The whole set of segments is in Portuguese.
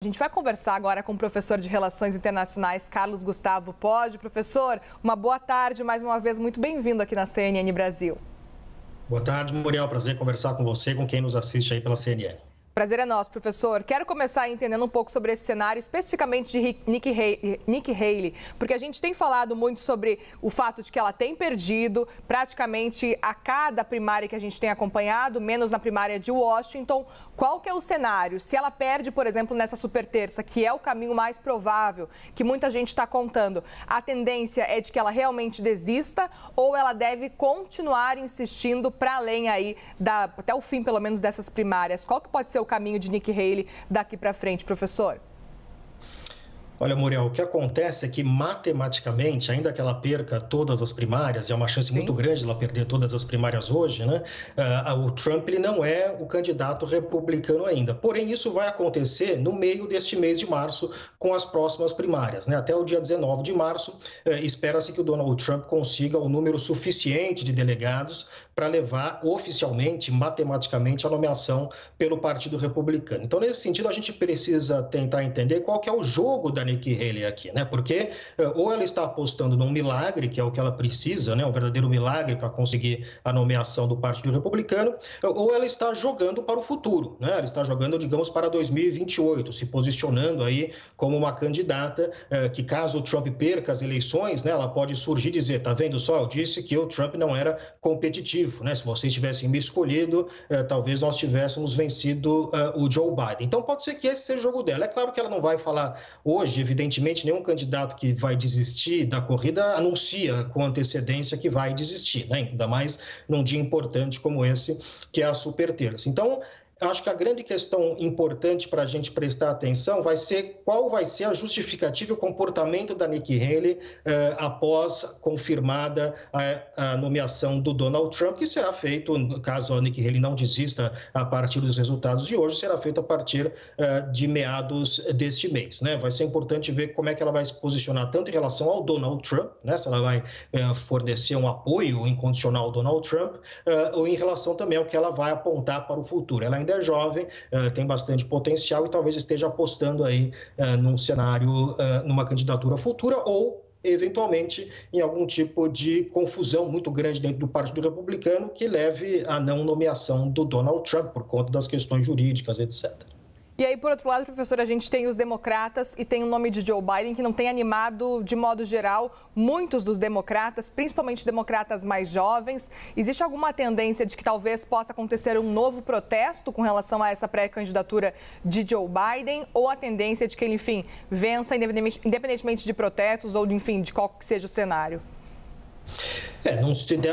A gente vai conversar agora com o professor de Relações Internacionais, Carlos Gustavo Poggi. Professor, uma boa tarde, mais uma vez, muito bem-vindo aqui na CNN Brasil. Boa tarde, Muriel. Prazer conversar com você e com quem nos assiste aí pela CNN. Prazer é nosso, professor. Quero começar entendendo um pouco sobre esse cenário, especificamente de Nikki Haley, porque a gente tem falado muito sobre o fato de que ela tem perdido praticamente a cada primária que a gente tem acompanhado, menos na primária de Washington. Qual que é o cenário? Se ela perde, por exemplo, nessa superterça, que é o caminho mais provável, que muita gente está contando, a tendência é de que ela realmente desista ou ela deve continuar insistindo para além aí, até o fim, pelo menos, dessas primárias? Qual que pode ser o caminho de Nikki Haley daqui para frente, professor? Olha, Muriel, o que acontece é que matematicamente, ainda que ela perca todas as primárias, e é uma chance muito grande de ela perder todas as primárias hoje, né? O Trump ele não é o candidato republicano ainda. Porém, isso vai acontecer no meio deste mês de março, com as próximas primárias, né? Até o dia 19 de março, espera-se que o Donald Trump consiga o número suficiente de delegados para levar oficialmente, matematicamente, a nomeação pelo Partido Republicano. Então, nesse sentido, a gente precisa tentar entender qual que é o jogo da Nikki Haley aqui, né? Porque ou ela está apostando num milagre, que é o que ela precisa, né? Um verdadeiro milagre para conseguir a nomeação do Partido Republicano, ou ela está jogando para o futuro, né? Ela está jogando, digamos, para 2028, se posicionando aí como uma candidata que, caso o Trump perca as eleições, né? Ela pode surgir e dizer, tá vendo só, eu disse que o Trump não era competitivo, né? Se vocês tivessem me escolhido, talvez nós tivéssemos vencido o Joe Biden. Então, pode ser que esse seja o jogo dela. É claro que ela não vai falar hoje, evidentemente, nenhum candidato que vai desistir da corrida anuncia com antecedência que vai desistir, né? Ainda mais num dia importante como esse, que é a superterça. Então, eu acho que a grande questão importante para a gente prestar atenção vai ser qual vai ser a justificativa e o comportamento da Nikki Haley após confirmada a nomeação do Donald Trump, que será feito, caso a Nikki Haley não desista a partir dos resultados de hoje, será feito a partir de meados deste mês, né? Vai ser importante ver como é que ela vai se posicionar tanto em relação ao Donald Trump, né? Se ela vai fornecer um apoio incondicional ao Donald Trump, ou em relação também ao que ela vai apontar para o futuro. Ela ainda é jovem, tem bastante potencial e talvez esteja apostando aí num cenário, numa candidatura futura ou, eventualmente, em algum tipo de confusão muito grande dentro do Partido Republicano que leve à não nomeação do Donald Trump por conta das questões jurídicas, etc. E aí, por outro lado, professor, a gente tem os democratas e tem o nome de Joe Biden, que não tem animado, de modo geral, muitos dos democratas, principalmente democratas mais jovens. Existe alguma tendência de que talvez possa acontecer um novo protesto com relação a essa pré-candidatura de Joe Biden? Ou a tendência de que ele, enfim, vença independentemente de protestos ou, enfim, de qual que seja o cenário?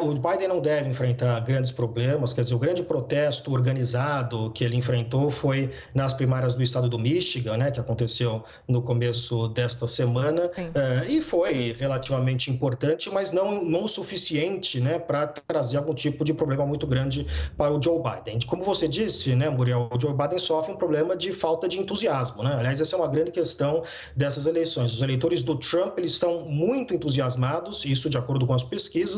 O Biden não deve enfrentar grandes problemas, quer dizer, o grande protesto organizado que ele enfrentou foi nas primárias do estado do Michigan, né, que aconteceu no começo desta semana, e foi relativamente importante, mas não o suficiente, né, para trazer algum tipo de problema muito grande para o Joe Biden. Como você disse, né, Muriel, o Joe Biden sofre um problema de falta de entusiasmo, né? Aliás, essa é uma grande questão dessas eleições. Os eleitores do Trump, eles estão muito entusiasmados, isso de acordo com as pesquisas.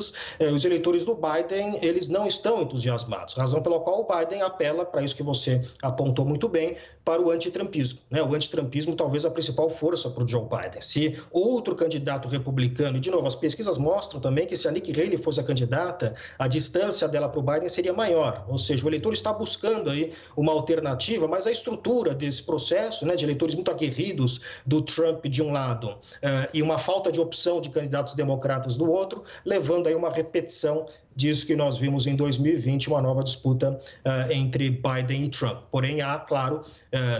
Os eleitores do Biden, eles não estão entusiasmados, razão pela qual o Biden apela para isso que você apontou muito bem, para o antitrampismo, né? O antitrampismo talvez a principal força para o Joe Biden. Se outro candidato republicano, e de novo, as pesquisas mostram também que se a Nikki Haley fosse a candidata, a distância dela para o Biden seria maior, ou seja, o eleitor está buscando aí uma alternativa, mas a estrutura desse processo, né, de eleitores muito aguerridos do Trump de um lado e uma falta de opção de candidatos democratas do outro, levando aí uma repetição disso que nós vimos em 2020, uma nova disputa entre Biden e Trump. Porém, há, claro,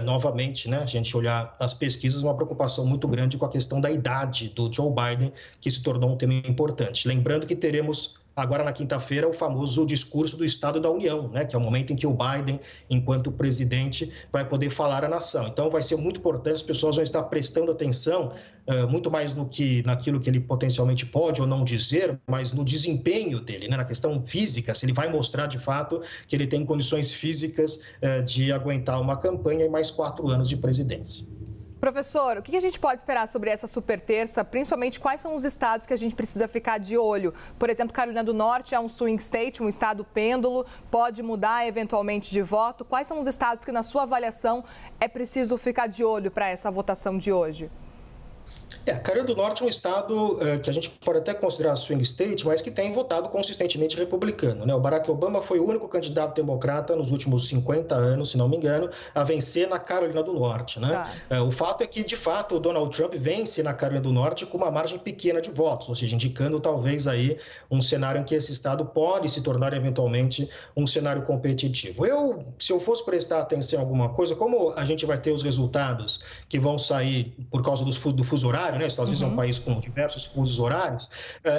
novamente, né, a gente olhar as pesquisas, uma preocupação muito grande com a questão da idade do Joe Biden, que se tornou um tema importante. Lembrando que teremos agora na quinta-feira o famoso discurso do Estado da União, né, que é o momento em que o Biden, enquanto presidente, vai poder falar à nação. Então, vai ser muito importante, as pessoas vão estar prestando atenção muito mais naquilo que ele potencialmente pode ou não dizer, mas no desempenho dele, né, na questão física, se ele vai mostrar de fato que ele tem condições físicas de aguentar uma campanha e mais 4 anos de presidência. Professor, o que a gente pode esperar sobre essa super terça? Principalmente, quais são os estados que a gente precisa ficar de olho? Por exemplo, Carolina do Norte é um swing state, um estado pêndulo, pode mudar eventualmente de voto. Quais são os estados que, na sua avaliação, é preciso ficar de olho para essa votação de hoje? Carolina do Norte é um estado que a gente pode até considerar swing state, mas que tem votado consistentemente republicano, né? O Barack Obama foi o único candidato democrata nos últimos 50 anos, se não me engano, a vencer na Carolina do Norte, né? O fato é que, de fato, o Donald Trump vence na Carolina do Norte com uma margem pequena de votos, ou seja, indicando talvez aí um cenário em que esse estado pode se tornar eventualmente um cenário competitivo. Se eu fosse prestar atenção em alguma coisa, como a gente vai ter os resultados que vão sair por causa do fuso horário, né? Os Estados Unidos é um país com diversos fusos horários.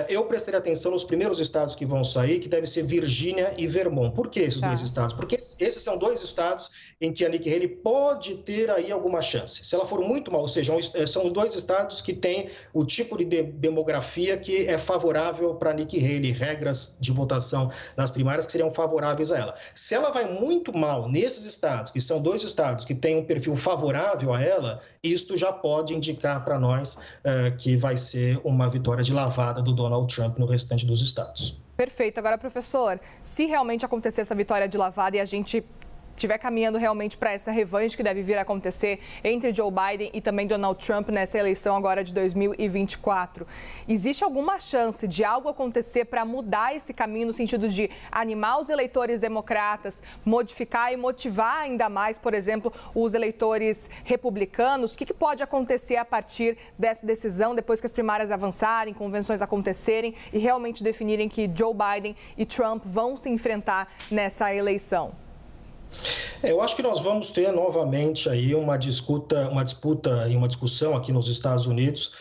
Eu prestaria atenção nos primeiros estados que vão sair, que devem ser Virgínia e Vermont. Por que esses dois estados? Porque esses são dois estados em que a Nikki Haley pode ter aí alguma chance. Se ela for muito mal, ou seja, são dois estados que têm o tipo de demografia que é favorável para a Nikki Haley, regras de votação nas primárias que seriam favoráveis a ela. Se ela vai muito mal nesses estados, que são dois estados que têm um perfil favorável a ela, isto já pode indicar para nós que vai ser uma vitória de lavada do Donald Trump no restante dos estados. Perfeito. Agora, professor, se realmente acontecer essa vitória de lavada e a gente estiver caminhando realmente para essa revanche que deve vir a acontecer entre Joe Biden e também Donald Trump nessa eleição agora de 2024. Existe alguma chance de algo acontecer para mudar esse caminho no sentido de animar os eleitores democratas, modificar e motivar ainda mais, por exemplo, os eleitores republicanos? O que pode acontecer a partir dessa decisão, depois que as primárias avançarem, convenções acontecerem e realmente definirem que Joe Biden e Trump vão se enfrentar nessa eleição? Eu acho que nós vamos ter novamente aí uma disputa e uma discussão aqui nos Estados Unidos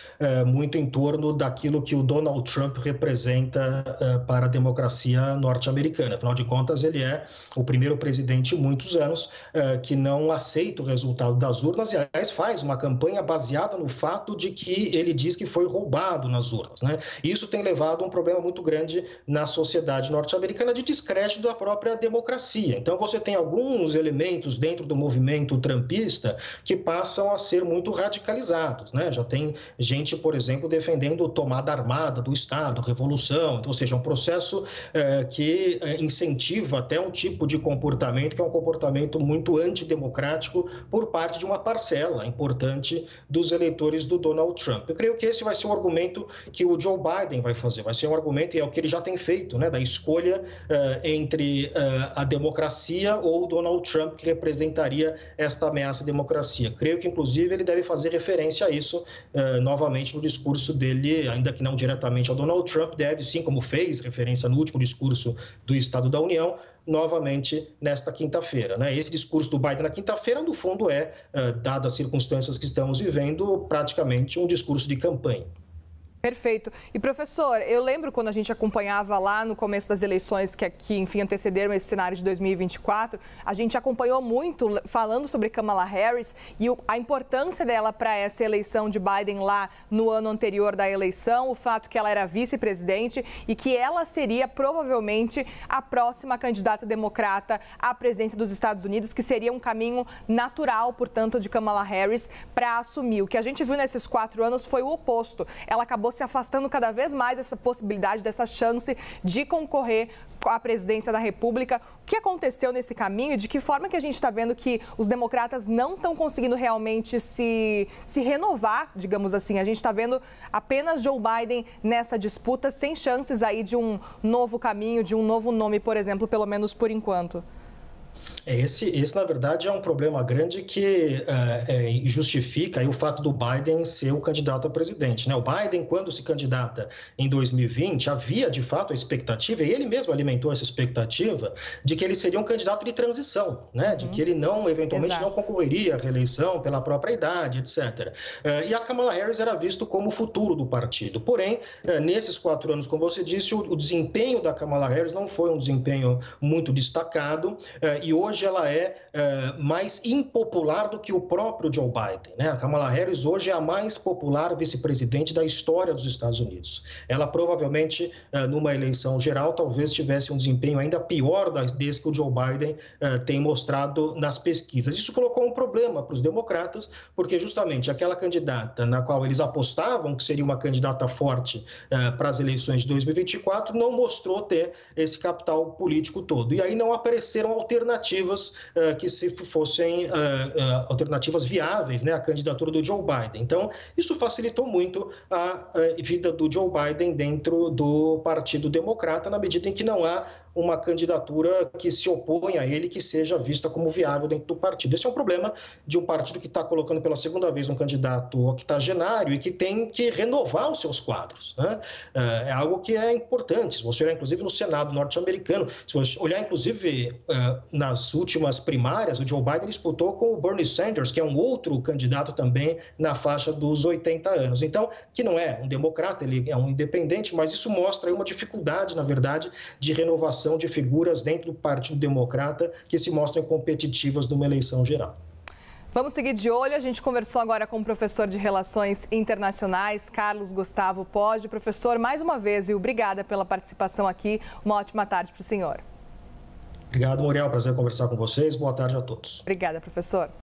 muito em torno daquilo que o Donald Trump representa para a democracia norte-americana. Afinal de contas, ele é o primeiro presidente em muitos anos que não aceita o resultado das urnas e, aliás, faz uma campanha baseada no fato de que ele diz que foi roubado nas urnas, né? Isso tem levado a um problema muito grande na sociedade norte-americana de descrédito da própria democracia. Então, você tem alguns elementos dentro do movimento trumpista que passam a ser muito radicalizados, né? Já tem gente, por exemplo, defendendo tomada armada do Estado, revolução, então, ou seja, um processo que incentiva até um tipo de comportamento que é um comportamento muito antidemocrático por parte de uma parcela importante dos eleitores do Donald Trump. Eu creio que esse vai ser um argumento que o Joe Biden vai fazer, vai ser um argumento, e é o que ele já tem feito, né, da escolha entre a democracia ou Donald Trump, que representaria esta ameaça à democracia. Creio que, inclusive, ele deve fazer referência a isso novamente no discurso dele, ainda que não diretamente ao Donald Trump, deve sim, como fez referência no último discurso do Estado da União, novamente nesta quinta-feira, né? Esse discurso do Biden na quinta-feira, no fundo, dadas as circunstâncias que estamos vivendo, praticamente um discurso de campanha. Perfeito. E, professor, eu lembro quando a gente acompanhava lá no começo das eleições que enfim, antecederam esse cenário de 2024, a gente acompanhou muito falando sobre Kamala Harris e a importância dela para essa eleição de Biden lá no ano anterior da eleição, o fato que ela era vice-presidente e que ela seria provavelmente a próxima candidata democrata à presidência dos Estados Unidos, que seria um caminho natural, portanto, de Kamala Harris para assumir. O que a gente viu nesses 4 anos foi o oposto. Ela acabou se afastando cada vez mais dessa possibilidade, dessa chance de concorrer à presidência da República. O que aconteceu nesse caminho e de que forma que a gente está vendo que os democratas não estão conseguindo realmente se renovar, digamos assim? A gente está vendo apenas Joe Biden nessa disputa, sem chances aí de um novo caminho, de um novo nome, por exemplo, pelo menos por enquanto. Esse, na verdade, é um problema grande que justifica aí o fato do Biden ser o candidato a presidente, né? O Biden, quando se candidata em 2020, havia, de fato, a expectativa, e ele mesmo alimentou essa expectativa, de que ele seria um candidato de transição, né? De que ele não, eventualmente, não concorreria à reeleição pela própria idade, etc. E a Kamala Harris era visto como o futuro do partido. Porém, nesses 4 anos, como você disse, o desempenho da Kamala Harris não foi um desempenho muito destacado, e hoje hoje ela é mais impopular do que o próprio Joe Biden, né? A Kamala Harris hoje é a mais popular vice-presidente da história dos Estados Unidos. Ela provavelmente, numa eleição geral, talvez tivesse um desempenho ainda pior desde que o Joe Biden tem mostrado nas pesquisas. Isso colocou um problema para os democratas, porque justamente aquela candidata na qual eles apostavam que seria uma candidata forte para as eleições de 2024 não mostrou ter esse capital político todo. E aí não apareceram alternativas que se fossem alternativas viáveis, né, à candidatura do Joe Biden. Então, isso facilitou muito a vida do Joe Biden dentro do Partido Democrata, na medida em que não há uma candidatura que se oponha a ele, que seja vista como viável dentro do partido. Esse é um problema de um partido que está colocando pela segunda vez um candidato octogenário e que tem que renovar os seus quadros, né? É algo que é importante. Se você olhar, inclusive, no Senado norte-americano, se você olhar, inclusive, nas últimas primárias, o Joe Biden disputou com o Bernie Sanders, que é um outro candidato também na faixa dos 80 anos. Então, que não é um democrata, ele é um independente, mas isso mostra aí uma dificuldade, na verdade, de renovação de figuras dentro do Partido Democrata que se mostrem competitivas numa eleição geral. Vamos seguir de olho. A gente conversou agora com o professor de Relações Internacionais, Carlos Gustavo Poggi. Professor, mais uma vez, e obrigada pela participação aqui. Uma ótima tarde para o senhor. Obrigado, Muriel. Prazer conversar com vocês. Boa tarde a todos. Obrigada, professor.